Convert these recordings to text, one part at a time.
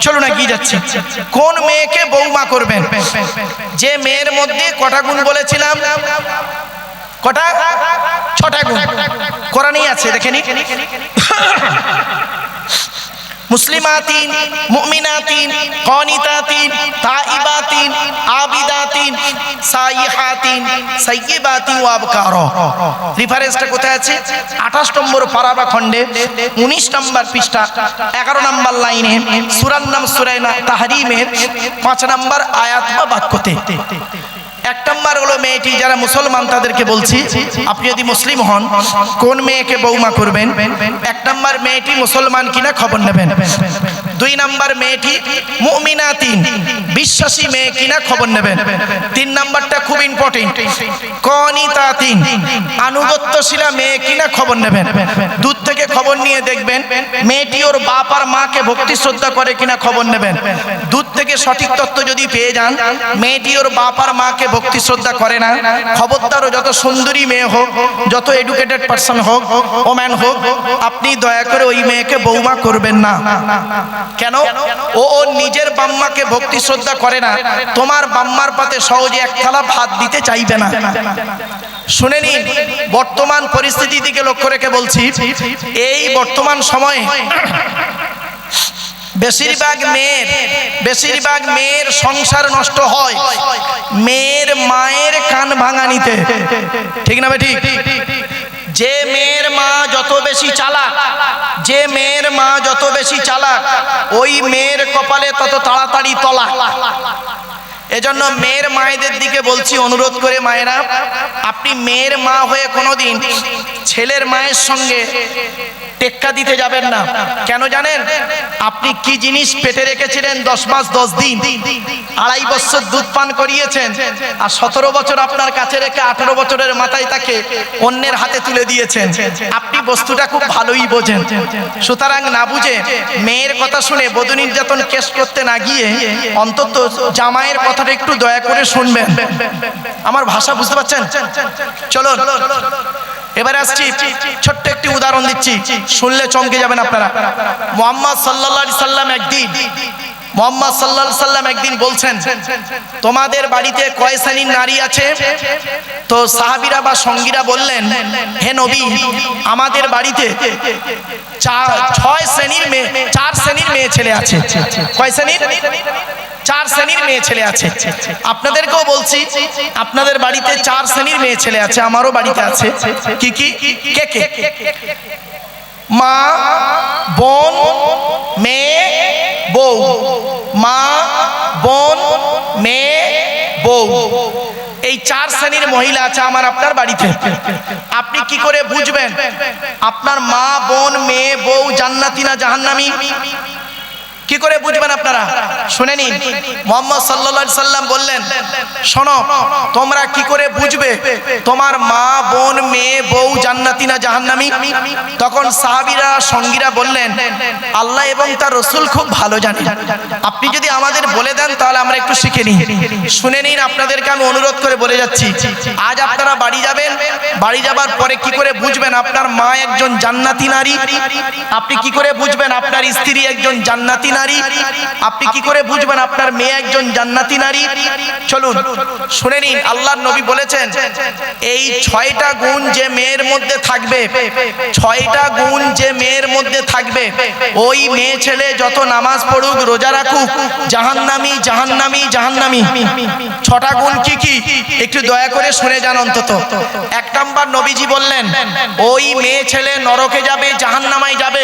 চলুন এগিয়ে যাচ্ছি। কোন মেয়েকে বৌমা করবেন? যে মেয়ের মধ্যে কটা গুণ বলেছিলাম? কটা? 6টা গুণ কোরআনেই আছে, দেখেনি। মুসলিমাতিন, মুমিনাতিন, কানিতাতিন, তাইবাতিন, আবিদাতিন, সাইহাতিন, সাইয়্যিবাতিন ওয়া আবকারা। রেফারেন্সটা কোথায় আছে? 28 নম্বর পারা বা খণ্ডে 19 নম্বর পৃষ্ঠা 11 নম্বর লাইনে সূরার নাম সূরা তাহরিমের 5 নম্বর আয়াত বা বাক্যতে। 1 নম্বর হলো মেয়েটি যারা মুসলমান তাদেরকে বলছি, আপনি যদি মুসলিম হন কোন মেয়েকে বৌমা করবেন? 1 নম্বর মেয়েটি মুসলমান কিনা খবর নেবেন। 2 নম্বর মেয়েটি মুমিনাতিন বিশ্বাসী মেয়ে কিনা খবর নেবেন। 3 নম্বরটা খুব ইম্পর্টেন্ট, কানিতাতিন আনুগত্যশীলা মেয়ে কিনা খবর নেবেন। দূর থেকে খবর নিয়ে দেখবেন মেয়েটি ওর বাপ আর মাকে ভক্তি শ্রদ্ধা করে কিনা খবর নেবেন। দূর থেকে সঠিক তথ্য যদি পেয়ে যান মেয়েটি ওর বাপ আর মাকে ভক্তি শ্রদ্ধা করে না, খবরদার যত সুন্দরী মেয়ে হোক, যত এডুকেটেড পারসন হোক, ওম্যান হোক, আপনি দয়া করে ওই মেয়েকে বৌমা করবেন না। কেন? ও নিজের বাম্মাকে ভক্তি শ্রদ্ধা করে না, তোমার বাম্মার পাতে সহজে এক থালা ভাত দিতে চাইবে না। শুনে নিন, বর্তমান পরিস্থিতি দিকে লক্ষ্য রেখে বলছি, এই বর্তমান সময়ে বেশিরভাগ মেয়ের সংসার নষ্ট হয় মেয়ের মায়ের কান ভাঙানিতে। ঠিক না বেঠিক? যে মেয়ের মা যত বেশি চালাক, ওই মেয়ের কপালে তত তাড়াতাড়ি তলা। এজন্য মেয়ের মায়েদের দিকে বলছি, অনুরোধ করে মায়েরা, আপনি মেয়ের মা হয়ে কোনোদিন ছেলের মায়ের সঙ্গে টেক্কা দিতে যাবেন না। কেন জানেন? আপনি কি জিনিস পেটে রেখেছিলেন 10 মাস 10 দিন, 2.5 বছর দুধ পান করিয়েছেন, আর 17 বছর আপনার কাছে রেখে 18 বছরের মাথায় তাকে অন্যের হাতে তুলে দিয়েছেন। আপনি বস্তুটা খুব ভালোই বোঝেন। সুতরাং না বুঝে মেয়ের কথা শুনে বধূ নির্যাতন কেস করতে না গিয়ে অন্তত জামাইয়ের কথাটা একটু দয়া করে শুনবেন। আমার ভাষা বুঝতে পারছেন? চলো এবারে আসছি, ছোট্ট একটি উদাহরণ দিচ্ছি, শুনলে চমকে যাবেন আপনারা। মুহাম্মদ সাল্লাল্লাহু আলাইহি সাল্লাম একদিন বলছেন, তোমাদের বাড়িতে কয় শ্রেণীর নারী আছে? তো সাহাবীরা বা সঙ্গীরা বললেন, হে নবী, আমাদের বাড়িতে 4 শ্রেণীর মেয়ে ছেলে আছে। কয় শ্রেণীর? 4 শ্রেণীর মেয়ে ছেলে আছে। আপনাদেরকেও বলছি, আপনাদের বাড়িতে 4 শ্রেণীর মেয়ে ছেলে আছে, আমারও বাড়িতে আছে। কি কি? কে কে? মা, বোন, মেয়ে, বউ। মা, বোন, মেয়ে, বউ, এই 4 শ্রেণীর মহিলা আছে আমার আপনার বাড়িতে। আপনি কি করে বুঝবেন আপনার মা, বোন, মেয়ে, বউ জান্নাতি না জাহান্নামী? কি করে বুঝবেন আপনারা? শুনে নিন, মুহাম্মদ সাল্লাল্লাহু আলাইহি সাল্লাম বললেন, শোনো, তোমরা কি করে বুঝবে তোমার মা, বোন, মেয়ে, বউ জান্নাতি না জাহান্নামী? তখন সাহাবীরা সঙ্গীরা বললেন, আল্লাহ এবং তার রাসূল খুব ভালো জানেন, আপনি যদি আমাদের বলে দেন তাহলে আমরা একটু শিখে নিই। শুনে নিন, আপনাদেরকে আমি অনুরোধ করে বলে যাচ্ছি, আজ আপনারা বাড়ি যাবেন, বাড়ি যাবার পরে কি করে বুঝবেন আপনার মা একজন জান্নাতি নারী? আপনি কি করে বুঝবেন আপনার স্ত্রী একজন জান্নাতি নারী? আপনি কি করে বুঝবেন আপনার মেয়ে একজন জান্নাতি নারী? চলুন শুনে নিন, আল্লাহর নবী বলেছেন, এই 6টা গুণ যে মেয়ের মধ্যে থাকবে, 6টা গুণ যে মেয়ের মধ্যে থাকবে, ওই মেয়ে ছেলে যত নামাজ পড়ুক, রোজা রাখুক, জাহান্নামী জাহান্নামী জাহান্নামী। 6টা গুণ কি কি? একটু দয়া করে শুনে যান অন্তত। 1 নাম্বার নবীজি বললেন, ওই মেয়ে ছেলে নরকে যাবে, জাহান্নামায় যাবে,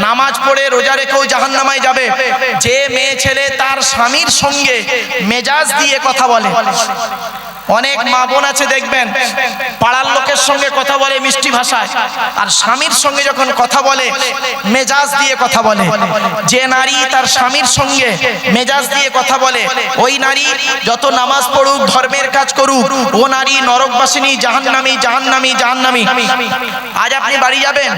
নামাজ পড়ে রোজা রেখেও জাহান্নামায় যাবে, যে মেয়ে ছেলে তার স্বামীর সঙ্গে মেজাজ দিয়ে কথা বলে। অনেক মা বোন আছে দেখবেন, পাড়ার লোকের সঙ্গে কথা বলে মিষ্টি ভাষায়, আর স্বামীর সঙ্গে যখন কথা বলে মেজাজ দিয়ে কথা বলে। যে নারী তার স্বামীর সঙ্গে মেজাজ দিয়ে কথা বলে, ওই নারী যত নামাজ পড়ুক, ধর্মের কাজ করুক, ও নারী নরকবাসিনী, জাহান্নামী জাহান্নামী জাহান্নামী। আজ আপনি বাড়ি যাবেন,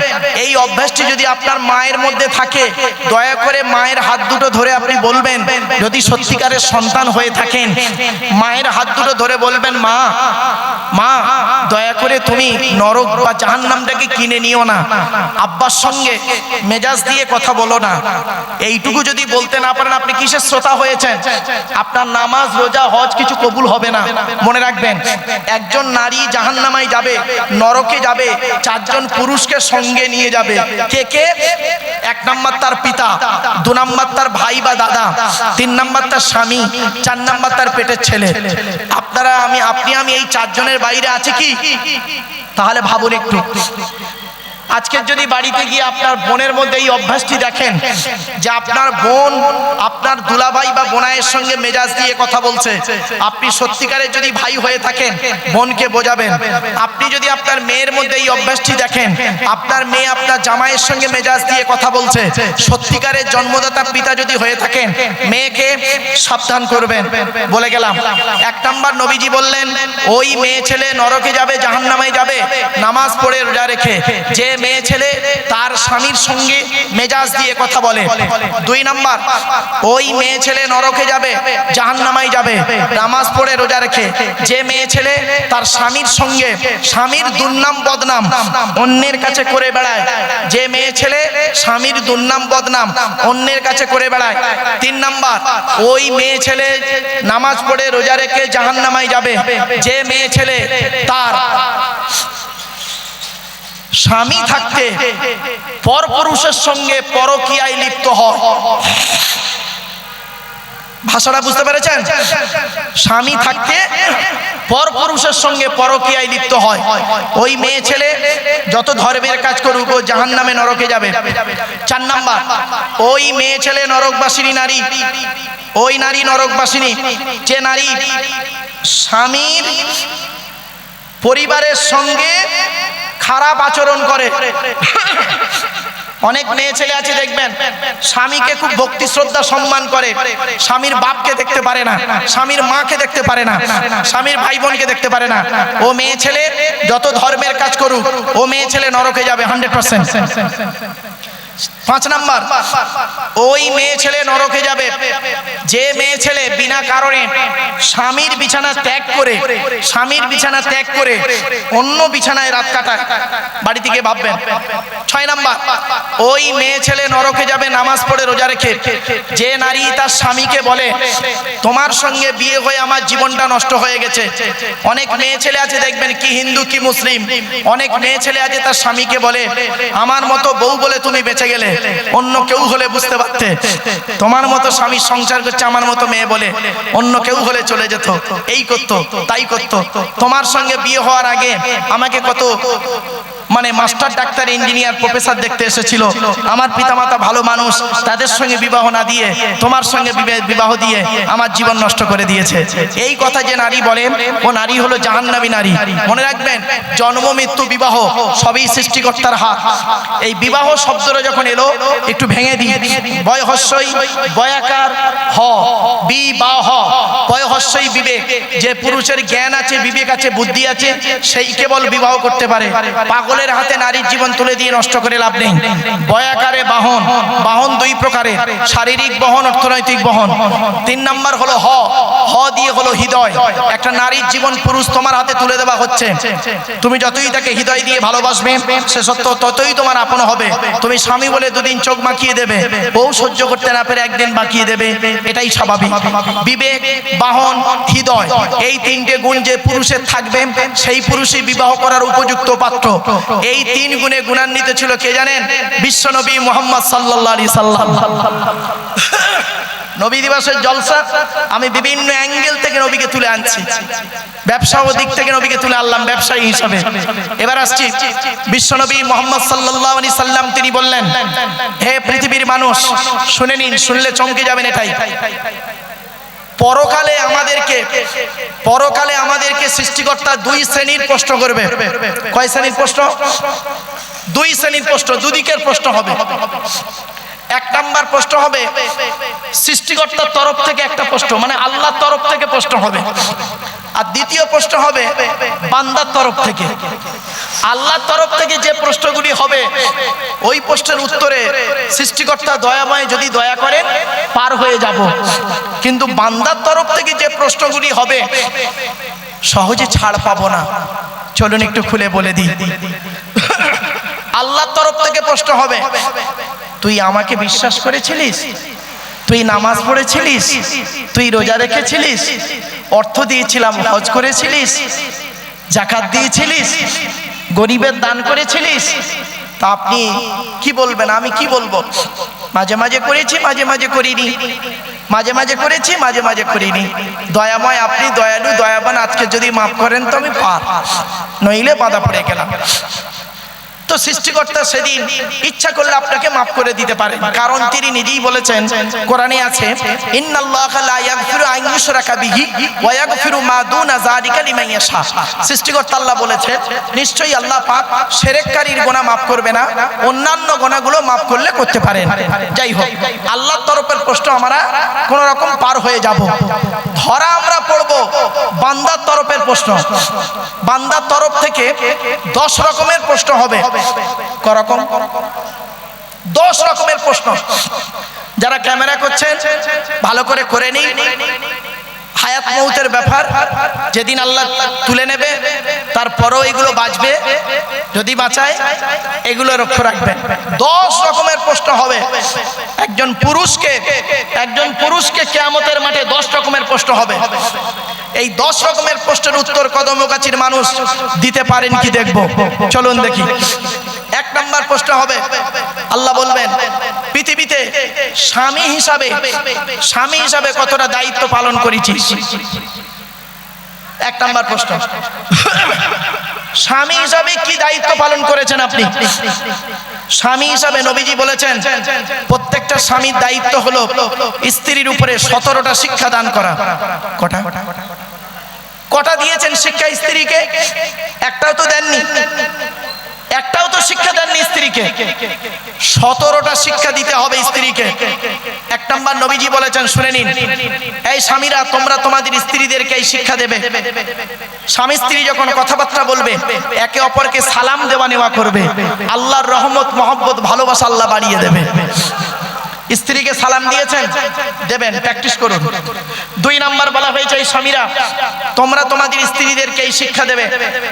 এই অভ্যাসটি যদি আপনার মায়ের মধ্যে থাকে, দয়া করে মায়ের হাত দুটো ধরে আপনি বলবেন, যদি সত্যিকারের সন্তান হয়ে থাকেন, মায়ের হাত দুটো ধরে বলবেন, বলবেন, মা মা দয়া করে তুমি নরক বা জাহান্নামটাকে কিনে নিও না, আব্বার সঙ্গে মেজাজ দিয়ে কথা বলো না। এইটুকু যদি বলতে না পারেন, আপনি কিসের শ্রোতা হয়েছেন? আপনার নামাজ রোজা হজ কিছু কবুল হবে না। মনে রাখবেন, একজন নারী জাহান্নামায় যাবে, নরকে যাবে, চারজন পুরুষকে সঙ্গে নিয়ে যাবে। কে কে? এক নাম্বার তার পিতা, দু নাম্বার তার ভাই বা দাদা, তিন নাম্বার তার স্বামী, চার নাম্বার তার পেটের ছেলে। আপনারা আপনি এই চারজনের বাইরে আছে কি? তাহলে ভাবুন একটু। আজকের যদি বাড়িতে গিয়ে আপনার বোনের মধ্যে এই অভ্যাসটি দেখেন যে আপনার বোন আপনার দুলাভাই বা বোনাইয়ের সঙ্গে মেজাজ দিয়ে কথা বলছে, আপনি সত্যিকারের যদি ভাই হয়ে থাকেন বোনকে বোঝাবেন। আপনি যদি আপনার মেয়ের মধ্যে এই অভ্যাসটি দেখেন, আপনার মেয়ে আপনার জামাইয়ের সঙ্গে মেজাজ দিয়ে কথা বলছে, সত্যিকারের জন্মদাতা পিতা যদি হয়ে থাকেন মেয়েকে সাবধান করবেন। বলে গেলাম, এক নাম্বার নবীজি বললেন ওই মেয়ে ছেলে নরকে যাবে, জাহান্নামে যাবে নামাজ পড়ে রোজা রেখে। যে মেয়ে ছেলে তার স্বামীর সঙ্গে মেজাজ দিয়ে কথা বলে। দুই নাম্বার, ওই মেয়ে ছেলে নরকে যাবে, জাহান্নামায় যাবে নামাজ পড়ে রোজা রেখে। যে মেয়ে ছেলে তার স্বামীর সঙ্গে স্বামীর দুর্নাম বদনাম অন্যের কাছে করে বেড়ায়, যে মেয়ে ছেলে স্বামীর দুর্নাম বদনাম অন্যের কাছে করে বেড়ায়। তিন নাম্বার, ওই মেয়ে ছেলে নামাজ পড়ে রোজা রেখে জাহান্নামায় যাবে। যে মেয়ে ছেলে তার স্বামী থাকতে পরপুরুষের সঙ্গে পরকীয়ায় লিপ্ত হয়। ভাষাটা বুঝতে পেরেছেন? স্বামী থাকতে পরপুরুষের সঙ্গে পরকীয়ায় লিপ্ত হয়, ওই মেয়ে ছেলে যত ধর্মের কাজ করুক ও জাহান্নামে নরকে যাবে। চার নাম্বার, ওই মেয়ে ছেলে নরকবাসিনী নারী, ওই নারী নরকবাসিনী যে নারী স্বামীর পরিবারের সঙ্গে খারাপ আচরণ করে। অনেক মেয়ে ছেলে আছে দেখবেন স্বামীকে খুব ভক্তি শ্রদ্ধা সম্মান করে, স্বামীর বাপকে দেখতে পারে না, স্বামীর মাকে দেখতে পারে না, স্বামীর ভাই বোনকে দেখতে পারে না। ও মেয়ে ছেলে যত ধর্মের কাজ করুক ও মেয়ে ছেলে নরকে যাবে 100%। পাঁচ নাম্বার, ওই মেয়ে ছেলে নরকে যাবে যে মেয়ে ছেলে বিনা কারণে স্বামীর বিছানা ত্যাগ করে, স্বামীর বিছানা ত্যাগ করে অন্য বিছানায় রাত কাটায়। বাড়ি থেকে ভাববেন। ছয় নাম্বার, ওই মেয়ে ছেলে নরকে যাবে নামাজ পড়ে রোজা রেখে। যে নারী তার স্বামীকে বলে তোমার সঙ্গে বিয়ে হয়ে আমার জীবনটা নষ্ট হয়ে গেছে। অনেক মেয়ে ছেলে আছে দেখবেন কি হিন্দু কি মুসলিম, অনেক মেয়ে ছেলে আছে তার স্বামীকে বলে আমার মতো বউ বলে তুমি বেঁচে গেলে, অন্য কেউ হলে বুঝতে পারতে। তোমার মতো স্বামী সংসার করছে, আমার মতো মেয়ে বলে, অন্য কেউ হলে চলে যেত, এই করতো তাই করতো। তোমার সঙ্গে বিয়ে হওয়ার আগে আমাকে কত মাস্টার ডাক্তার ইঞ্জিনিয়ার প্রফেসর দেখতে এসেছিল, আমার পিতামাতা ভালো মানুষ, তাদের সঙ্গে বিবাহ না দিয়ে তোমার সঙ্গে বিবাহ দিয়ে আমার জীবন নষ্ট করে দিয়েছে। এই কথা যে নারী বলেন ও নারী হলো জাহান্নামী নারী। মনে রাখবেন, জন্ম মৃত্যু বিবাহ সবই সৃষ্টিকর্তার হাত। এই বিবাহ শব্দটা যখন এলো একটু ভেঙে দিই। বয় হস্যই বয়াকার হ বিবাহ, বয় হস্যই বিবেক। যে পুরুষের জ্ঞান আছে, বিবেক আছে, বুদ্ধি আছে, সেই কেবল বিবাহ করতে পারে। পাগলের হাতে নারীর জীবন তুলে দিয়ে নষ্ট করে লাভ নেই। বয়াকারে বাহন, বাহন দুই প্রকারের, শারীরিক বহন, অর্থনৈতিক বহন। তিন নাম্বার হলো হ, হ দিয়ে হলো হৃদয়। একটা নারীর জীবন পুরুষ তোমার হাতে তুলে দেওয়া হচ্ছে, তুমি যতই তাকে হৃদয় দিয়ে ভালোবাসবে সে সত্য ততই তোমার আপন হবে। তুমি স্বামী বলে দুদিন চোখ মাখিয়ে দেবে, বউ সহ্য করতে না পেরে একদিন বাকিয়ে দেবে, এটাই স্বাভাবিক। বিবেক, বাহন, হৃদয়, এই তিনটে গুণ যে পুরুষের থাকবে সেই পুরুষই বিবাহ করার উপযুক্ত পাত্র। এই তিন গুণে গুণান্বিত ছিল কে জানেন? বিশ্বনবী মুহাম্মদ সাল্লাল্লাহু আলাইহি সাল্লাম। নবী দিবসের জলসা আমি বিভিন্ন অ্যাঙ্গেল থেকে নবীকে তুলে আনছি, ব্যবসা ও দিক থেকে নবীকে তুলে আনলাম ব্যবসায়ী হিসাবে। এবার আসছি বিশ্বনবী মুহাম্মদ সাল্লাল্লাহু আলাইহি সাল্লাম, তিনি বললেন হে পৃথিবীর মানুষ শুনে নিন, শুনলে চমকে যাবেন। এটাই পরকালে আমাদেরকে সৃষ্টিকর্তা দুই শ্রেণীর প্রশ্ন করবে। কয় শ্রেণীর প্রশ্ন? দুই শ্রেণীর প্রশ্ন, দুদিকের প্রশ্ন হবে। এক নাম্বার প্রশ্ন হবে সৃষ্টিকর্তার তরফ থেকে একটা প্রশ্ন, আল্লাহর তরফ থেকে প্রশ্ন হবে। আর দ্বিতীয় প্রশ্ন হবে বান্দার তরফ থেকে। আল্লাহর তরফ থেকে যে প্রশ্নগুলি হবে ওই প্রশ্নের উত্তরে সৃষ্টিকর্তা দয়াময় যদি দয়া করেন পার হয়ে যাব। কিন্তু বান্দার তরফ থেকে যে প্রশ্নগুলি হবে সহজে ছাড় পাবো না। চলুন একটু খুলে বলে দিই। আল্লাহর তরফ থেকে প্রশ্ন হবে, তুই আমাকে বিশ্বাস করেছিলিস? তুই নামাজ পড়েছিলিস? তুই রোজা রেখেছিলিস? অর্থ দিয়েছিলাম, হজ করেছিলিস? যাকাত দিয়েছিলিস? গরিবের দান করেছিলিস? তা আপনি কি বলবেন? আমি কি বলবো? মাঝে মাঝে করেছি, মাঝে মাঝে করিনি, মাঝে মাঝে করেছি, মাঝে মাঝে করিনি। দয়াময় আপনি, দয়ালু, দয়াবান, আজকে যদি মাফ করেন তো আমি পার, নইলে বাধা পড়ে গেলাম। তো সৃষ্টিকর্তা সেদিন ইচ্ছা করলে আপনাকে মাফ করে দিতে পারেন, কারণ তিনি নিজেই বলেছেন, কোরআনে আছে, ইন্নাল্লাহা লা ইয়াগফিরু আন ইউশরাকা বিহি ওয়া ইয়াগফিরু মা দুনা যালিকা লিমান ইয়াশা। সৃষ্টিকর্তা আল্লাহ বলেছেন, নিশ্চয়ই আল্লাহ পাক শিরককারীর গুনাহ মাফ করবে না, অন্যান্য গুনাহগুলো মাফ করলে করতে পারেন। যাই হোক, আল্লাহর তরফের প্রশ্ন আমরা কোন রকম পার হয়ে যাব। ধরা আমরা পড়ব বান্দার তরফের প্রশ্ন। বান্দার তরফ থেকে 10 রকমের প্রশ্ন হবে। করকম 10 রকমের প্রশ্ন। যারা ক্যামেরা করছেন ভালো করে করে নিন। হায়াত মৌতের ব্যাপার, যেদিন আল্লাহ তুলে নেবে তারপরেও এগুলো বাঁচবে, যদি বাঁচায় এগুলো লক্ষ্য রাখবেন। 10 রকমের প্রশ্ন হবে। একজন পুরুষকে কিয়ামতের মাঠে 10 রকমের প্রশ্ন হবে। এই 10 রকমের প্রশ্নের উত্তর কদমগাছির মানুষ দিতে পারেন কি দেখব। চলুন দেখি। 1 নম্বর প্রশ্ন হবে, আল্লাহ বলবেন, পৃথিবীতে স্বামী হিসাবে কতটা দায়িত্ব পালন করেছিস? 1 নম্বর প্রশ্ন। স্বামী হিসাবে কি দায়িত্ব পালন করেছেন আপনি? স্বামী হিসাবে নবীজি বলেছেন, প্রত্যেকটা স্বামীর দায়িত্ব হলো স্ত্রীর উপরে 17টা শিক্ষা দান করা। কটা দিয়েছেন শিক্ষা স্ত্রীকে? একটাও তো দেননি, একটাও তো শিক্ষা দেননি স্ত্রীকে। 17টা শিক্ষা দিতে হবে স্ত্রীকে। 1 নম্বর নবীজি বলেছেন, শুনে নিন, এই স্বামীরা তোমরা তোমাদের স্ত্রীদেরকে এই শিক্ষা দেবে, স্বামী স্ত্রী যখন কথাবার্তা বলবে একে অপরকে সালাম দেওয়া নেওয়া করবে, আল্লাহর রহমত, মহব্বত, ভালোবাসা আল্লাহ বাড়িয়ে দেবে। স্ত্রীকে সালাম দিয়েছেন, দেবেন, প্র্যাকটিস করুন। 2 নম্বর বলা হয়েছে, এই স্বামীরা তোমরা তোমাদের স্ত্রীদেরকে এই শিক্ষা দেবে,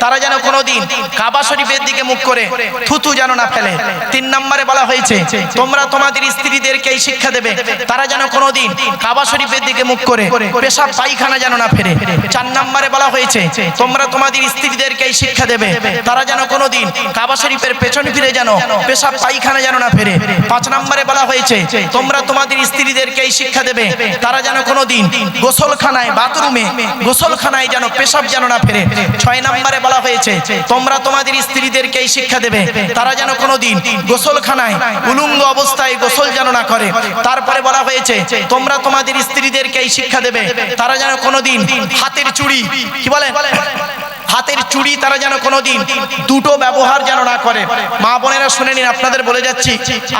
তারা যেন কোনোদিন কাবা শরীফের দিকে মুখ করে থুতু যেন না ফেলে। 3 নম্বরে বলা হয়েছে, তোমরা তোমাদের স্ত্রীদেরকে এই শিক্ষা দেবে, তারা যেন কোনোদিন কাবা শরীফের দিকে মুখ করে পেশাব পায়খানা যেন না ফেলে। 4 নম্বরে বলা হয়েছে, তোমরা তোমাদের স্ত্রীদেরকে এই শিক্ষা দেবে, তারা যেন কোনোদিন কাবা শরীফের পেছন ফিরে যেন পেশাব পায়খানা যেন না ফেলে। 5 নম্বরে বলা হয়েছে, তোমরা তোমাদের স্ত্রীদেরকে এই শিক্ষা দেবে, তারা যেন কোনোদিন গোসলখানায়, বাথরুমে, গোসলখানায় যেন পেশাব যেন না ফেলে। 6 নম্বরে বলা হয়েছে, তোমরা তোমাদের স্ত্রীদেরকে এই শিক্ষা দেবে, তারা যেন কোনোদিন গোসলখানায় উলঙ্গ অবস্থায় গোসল যেন না করে। তারপরে বলা হয়েছে, তোমরা তোমাদের স্ত্রীদেরকে এই শিক্ষা দেবে, তারা যেন কোনোদিন হাতের চুড়ি, কি বলে, হাতের চুড়ি তারা যেন কোনোদিন দুটো ব্যবহার যেন না করে। মা বোনেরা শুনে নিন, আপনাদের বলে যাচ্ছি,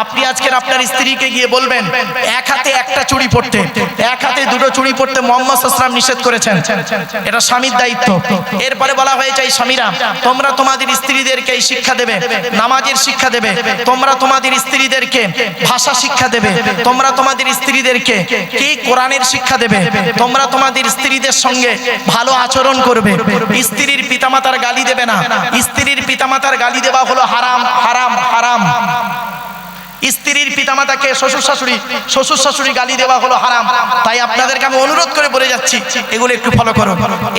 আপনি আজকের আপনার স্ত্রীকে গিয়ে বলবেন, এক হাতে একটা চুড়ি পরতে, এক হাতে দুটো চুড়ি পরতে মুহাম্মদ সাল্লাল্লাহু আলাইহি ওয়াসাল্লাম নিষেধ করেছেন। এটা স্বামীর দায়িত্ব। এরপরে বলা হয়েছে, এই স্বামীরা তোমরা তোমাদের স্ত্রীদেরকে এই শিক্ষা দেবে, নামাজের শিক্ষা দেবে, তোমরা তোমাদের স্ত্রীদেরকে ভাষা শিক্ষা দেবে, তোমরা তোমাদের স্ত্রীদেরকে কি কোরআনের শিক্ষা দেবে, তোমরা তোমাদের স্ত্রীদের সঙ্গে ভালো আচরণ করবে, স্ত্রীর পিতামাতার গালি দেবে না। স্ত্রীর পিতামাতার গালি দেওয়া হলো হারাম, হারাম, হারাম। স্ত্রীর পিতামাতাকে শ্বশুর শাশুড়ি গালি দেওয়া হলো হারাম। তাই আপনাদেরকে আমি অনুরোধ করে বলে যাচ্ছি, এগুলো একটু ফলো করো।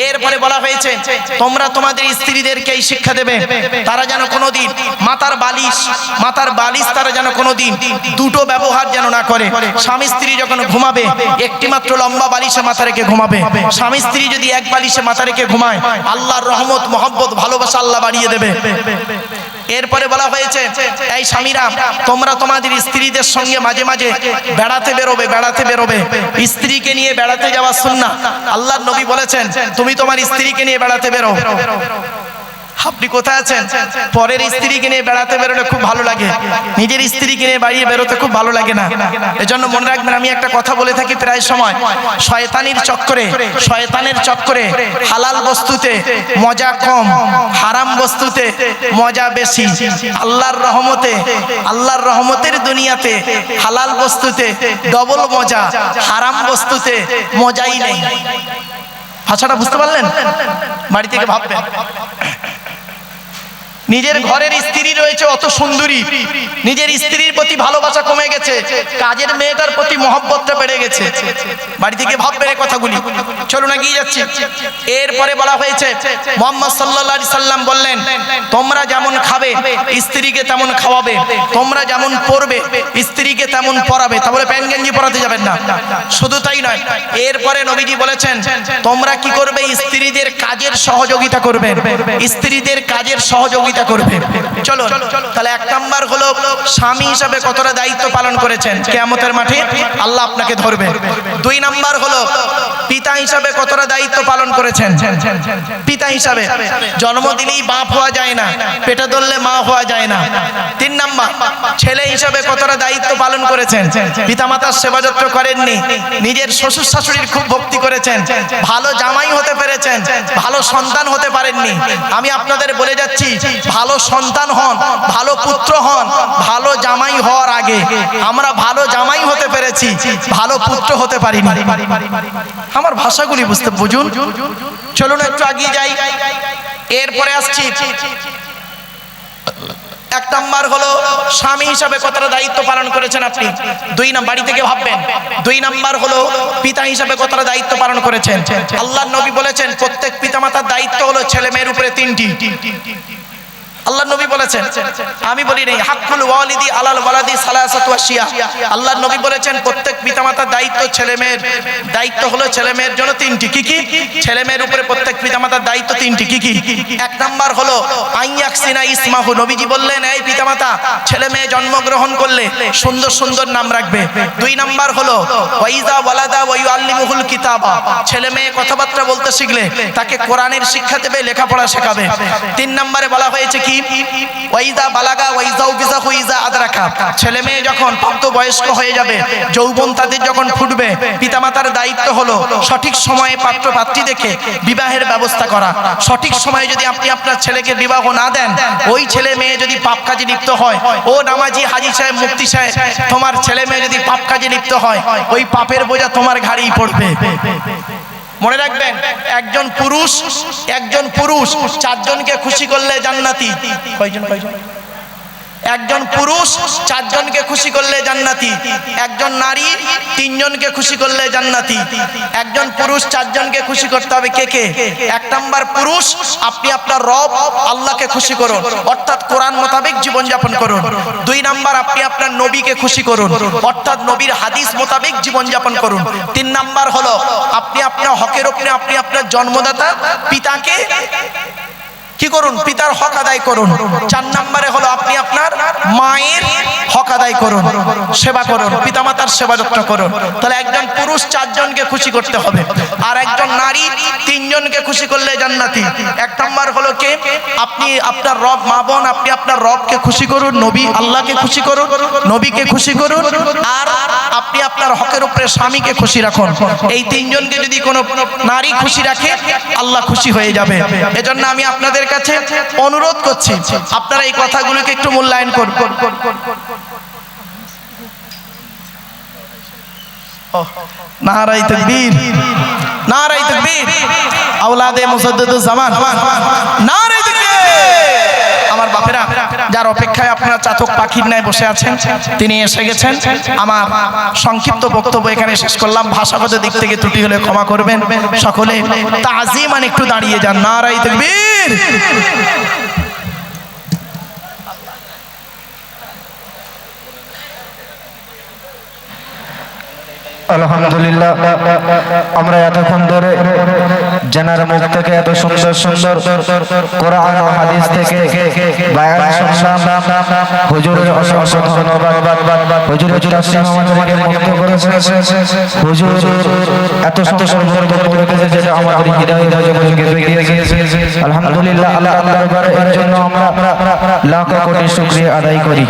এরপরে বলা হয়েছে, তোমরা তোমাদের স্ত্রীদেরকে এই শিক্ষা দেবে, তারা যেন কোনোদিন মাথার বালিশ তারা যেন কোনোদিন দুটো ব্যবহার যেন না করে। স্বামী স্ত্রী যখন ঘুমাবে একটি মাত্র লম্বা বালিশে মাথা রেখে ঘুমাবে। স্বামী স্ত্রী যদি এক বালিশে মাথা রেখে ঘুমায়, আল্লাহর রহমত, মহব্বত, ভালোবাসা আল্লাহ বাড়িয়ে দেবে। এরপরে বলা হয়েছে, এই স্বামীরা তোমরা তোমাদের স্ত্রীদের সঙ্গে মাঝে মাঝে বেড়াতে বেরোবে। স্ত্রীকে নিয়ে বেড়াতে যাওয়া সুন্নাহ। আল্লাহর নবী বলেছেন, তুমি তোমার স্ত্রীকে নিয়ে বেড়াতে বেরো। আপনি কোথায় আছেন? পরের স্ত্রীকে নিয়ে বেড়াতে বেরোলে খুব ভালো লাগে, নিজের স্ত্রীকে নিয়ে বাড়িয়ে বেরোতে খুব ভালো লাগে না। এজন্য মনে রাখবেন, আমি একটা কথা বলে থাকি প্রায় সময়, শয়তানের চক্করে হালাল বস্তুতে মজা কম, হারাম বস্তুতে মজা বেশি। আল্লাহর রহমতের দুনিয়াতে হালাল বস্তুতে ডবল মজা, হারাম বস্তুতে মজাই নেই। ভাষাটা বুঝতে পারলেন? বাড়ি থেকে ভাববেন, নিজের ঘরের স্ত্রী রয়েছে অত সুন্দরী, নিজের স্ত্রীর প্রতি ভালোবাসা কমে গেছে, কাজের মেয়েটার প্রতি মহব্বতটা বেড়ে গেছে। বাড়ি থেকে ভাববেন এই কথাগুলি। চলুন এগিয়ে যাচ্ছি। এরপরে বলা হয়েছে মুহাম্মদ সাল্লাল্লাহু আলাইহি সাল্লাম বললেন, তোমরা যেমন খাবে স্ত্রীকে তেমন খাওয়াবে, তোমরা যেমন পরবে স্ত্রীকে তেমন পরাবে। তাহলে প্যান্ট গেঞ্জি পরাতে যাবেন না। শুধু তাই নয়, এরপরে নবীজি বলেছেন তোমরা কি করবে, স্ত্রীদের কাজের সহযোগিতা করবে, স্ত্রীদের কাজের সহযোগিতা করবে। চলো তাহলে এক নাম্বার হলো স্বামী হিসাবে কতটা দায়িত্ব পালন করেছেন, কিয়ামতের মাঠে আল্লাহ আপনাকে ধরবে। দুই নাম্বার হলো পিতা হিসাবে কতটা দায়িত্ব পালন করেছেন। পিতা হিসাবে জন্ম দিলেই বাপ হওয়া যায় না, পেটে ধরলে মা হওয়া যায় না। তিন নাম্বার ছেলে হিসাবে কতটা দায়িত্ব পালন করেছেন, পিতামাতার সেবা যত্ন করেননি, নিজের শ্বশুর শাশুড়ির খুব ভক্তি করেছেন, ভালো জামাই হতে পেরেছেন, ভালো সন্তান হতে পারেননি। আমি আপনাদের বলে যাচ্ছি, ভালো সন্তান হন, ভালো পুত্র হন, ভালো জামাই হওয়ার আগে। আমরা ভালো জামাই হতে পেরেছি, ভালো পুত্র হতে পারিনি। আমার ভাষাগুলি বুঝুন। চলুন একটু এগিয়ে যাই। এরপরে আসছি, এক নাম্বার হলো স্বামী হিসাবে কতটা দায়িত্ব পালন করেছেন আপনি। দুই নাম্বার বাড়ি থেকে ভাববেন। দুই নাম্বার হলো পিতা হিসাবে কতটা দায়িত্ব পালন করেছেন। আল্লাহর নবী বলেছেন প্রত্যেক পিতামাতার দায়িত্ব হলো ছেলে মেয়ের উপরে তিনটি। আল্লাহর নবী বলেছেন, আমি বলি নাই, হাক্কুল ওয়ালিদি আলাল ওয়ালাদি সালাসাতু আশিয়া। আল্লাহর নবী বলেছেন প্রত্যেক পিতামাতার দায়িত্ব, ছেলে মেয়ের দায়িত্ব হলো ছেলে মেয়ের জন্য তিনটি। কি কি? ছেলে মেয়ের উপরে প্রত্যেক পিতামাতার দায়িত্ব তিনটি। কি কি? এক নাম্বার হলো আইয়াকসিনা ইসমাহু। নবীজি বললেন এই পিতামাতা ছেলে মেয়ে জন্মগ্রহণ করলে সুন্দর সুন্দর নাম রাখবে। দুই নাম্বার হলো ওয়াইজা ওয়ালাদা ওয়া ইউআল্লিমুহুল কিতাবা। ছেলে মেয়ে কথাবার্তা বলতে শিখলে তাকে কোরআনের শিক্ষা দেবে, লেখাপড়া শেখাবে। তিন নম্বরে বলা হয়েছে কি, ওয়াইদা বালাগা ওয়াইজাউ বিজাহু ইজা আদরাকা। ছেলে মেয়ে যখন প্রাপ্তবয়স্ক হয়ে যাবে, যৌবন তাদের যখন ফুটবে, পিতামাতার দায়িত্ব হলো সঠিক সময়ে পাত্র পাত্রী দেখে বিবাহের ব্যবস্থা করা। সঠিক সময়ে যদি আপনি আপনার ছেলেকে বিবাহ না দেন, ওই ছেলে মেয়ে যদি পাপ কাজে লিপ্ত হয়, ও নামাজি হাজী সাহেব মুফতি সাহেব, তোমার ছেলে মেয়ে যদি পাপ কাজে লিপ্ত হয়, ওই পাপের বোঝা তোমার ঘাড়েই পড়বে। মনে রাখবেন, একজন পুরুষ চারজনকে খুশি করলে জান্নাতি। কয়জন? একজন পুরুষ চারজনকে খুশি করলে জান্নাতি। একজন নারী তিনজনকে খুশি করলে জান্নাতি। একজন পুরুষ চারজনকে খুশি করতে হবে। কে কে? এক নাম্বার পুরুষ, আপনি আপনার রব আল্লাহকে খুশি করুন, অর্থাৎ কোরআন মোতাবেক জীবনযাপন করুন। দুই নাম্বার আপনি আপনার নবীকে খুশি করুন, অর্থাৎ নবীর হাদিস মোতাবেক জীবনযাপন করুন। তিন নাম্বার হলো আপনি আপনার হকের উপরে আপনি আপনার জন্মদাতা পিতাকে কি করুন, পিতার হক আদায় করুন। চার নম্বরে হলো আপনি আপনার মায়ের হক আদায় করুন, সেবা করুন, পিতামাতার সেবা যত্ন করুন। তাহলে একজন পুরুষ চারজনকে খুশি করতে হবে, আর একজন নারী তিনজনকে খুশি করলে জান্নাতি। এক নম্বর হলো কে? আপনি আপনার রব, মা বোন, আপনি আপনার রবকে খুশি করুন, নবী আল্লাহকে খুশি করুন, নবীকে খুশি করুন, আর আপনি আপনার হকের উপরে স্বামীকে খুশি রাখুন। এই তিনজনকে যদি কোনো নারী খুশি রাখে, আল্লাহ খুশি হয়ে যাবে। এজন্য আমি আপনাদের কাছে অনুরোধ করছি, আপনারা এই কথাগুলোকে একটু মূল্যায়ন করুন। নারায়ে তাকবীর, নারায়ে তাকবীর, আওলাদে মুসাদ্দিদুজ জামান, নারায়ে তাকবীর। আমার বাপেরা, যার অপেক্ষায় আপনারা চাতক পাখির ন্যায় বসে আছেন, তিনি এসে গেছেন। আমার সংক্ষিপ্ত বক্তব্য এখানে শেষ করলাম। ভাষাগত দিক থেকে ত্রুটি হলে ক্ষমা করবেন। সকলে তাজিমান একটু দাঁড়িয়ে যান। নারায়ে তাকবীর। আলহামদুলিল্লাহ, আমরা এতক্ষণ ধরে জানার মুখ থেকে এত সুন্দর সুন্দর কোরআন ও হাদিস থেকে বায়ান শুনলাম। হুজুরের অসংখ্য ধন্যবাদ। হুজুর আসসালামু আমাদেরকে মুক্ত করেছেন। হুজুর এত সুন্দর বক্তব্য রেখেছে যেটা আমাদের হৃদয়ে গিয়েছে। আলহামদুলিল্লাহ, আল্লাহর দরবারে এর জন্য আমরা লাখ কোটি শুকরিয়া আদায় করি।